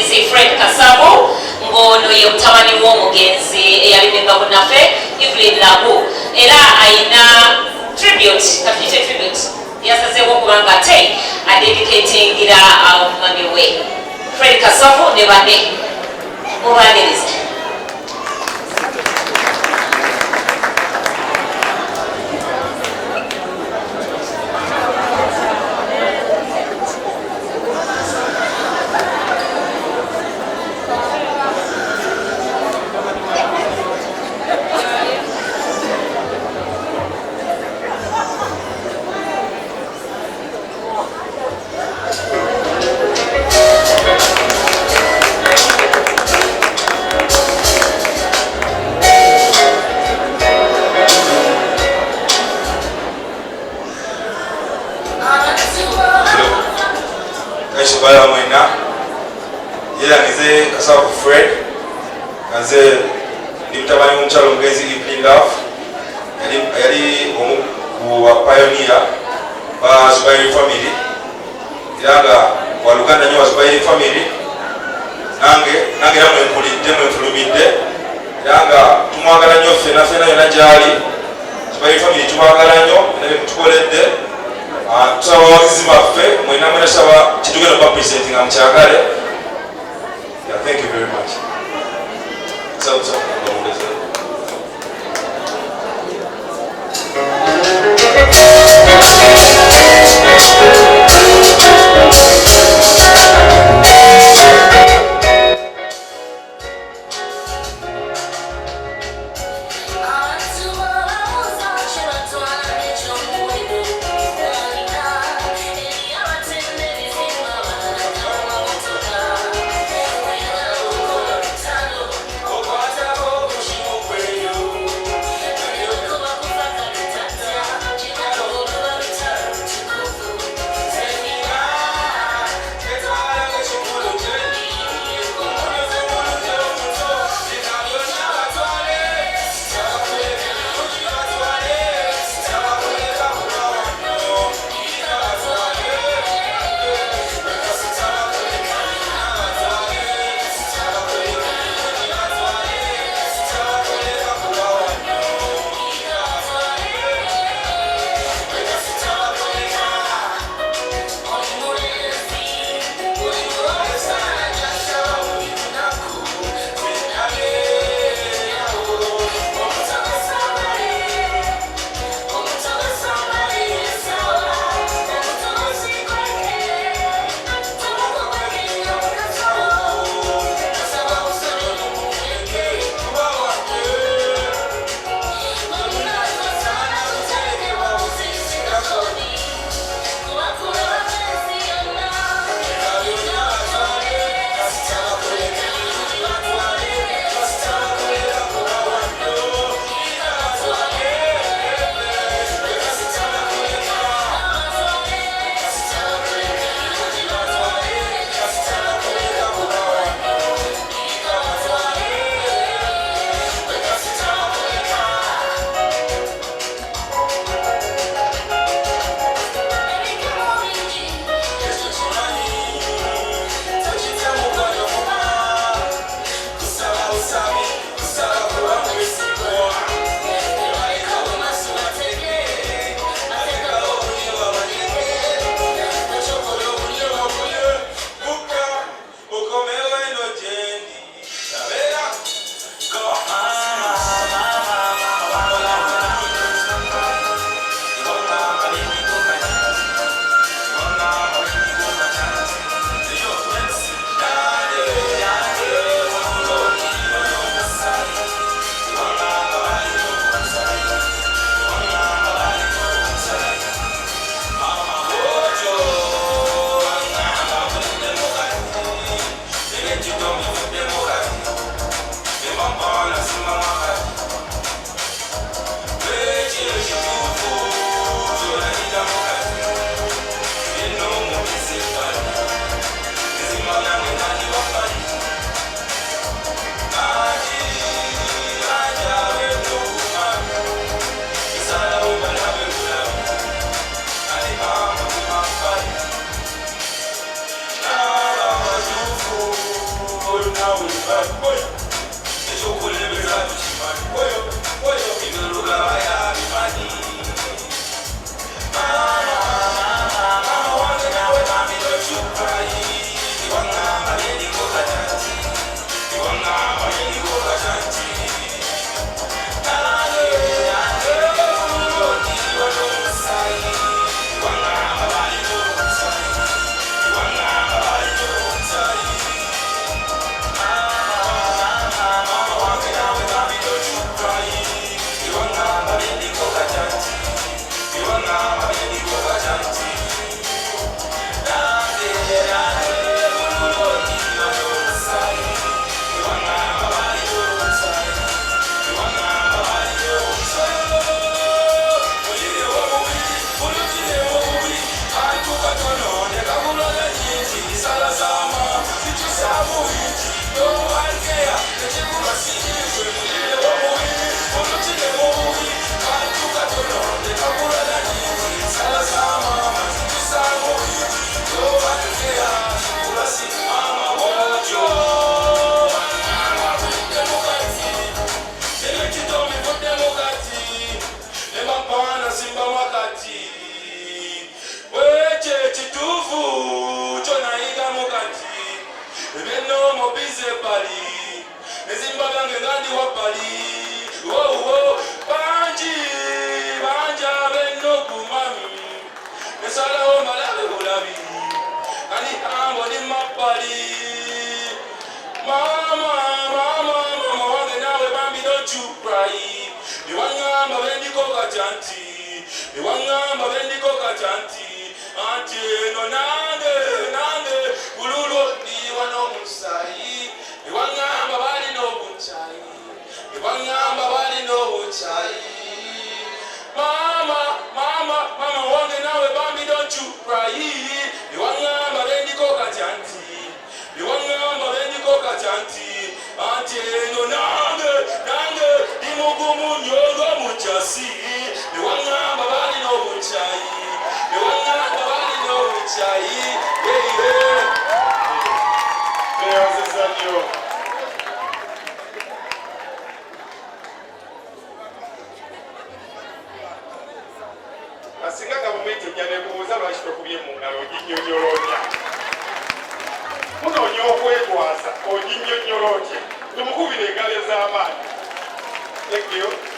omugenzi Fred Kasabo ngono ye mutabani w'omugenzi eyalimenga bunaffe Evelyn Labu era ayina tribute katuyite tribute yasazeewo okubanga ate adedicatingira omwami we Fred Kasabo ne banne mubaaniriza. Bala mwena yera nize Kasabo Fred kanze ndi mutabani w'omukyalo omugenzi Evelyn Love yali omu ku pioneer ba Zubairi family era nga waluganda nnyo wa Zubairi family nange namwe mpulidde mwe nfulumidde era nga tumwagala nnyo ffena yonna gyali Zubairi family tumwagala nnyo naye mutukoledde tusaba abawagizi baffe mwena mwena saba kitugenda okuba presenting nga mukyagale. Thank you very much. Thank you.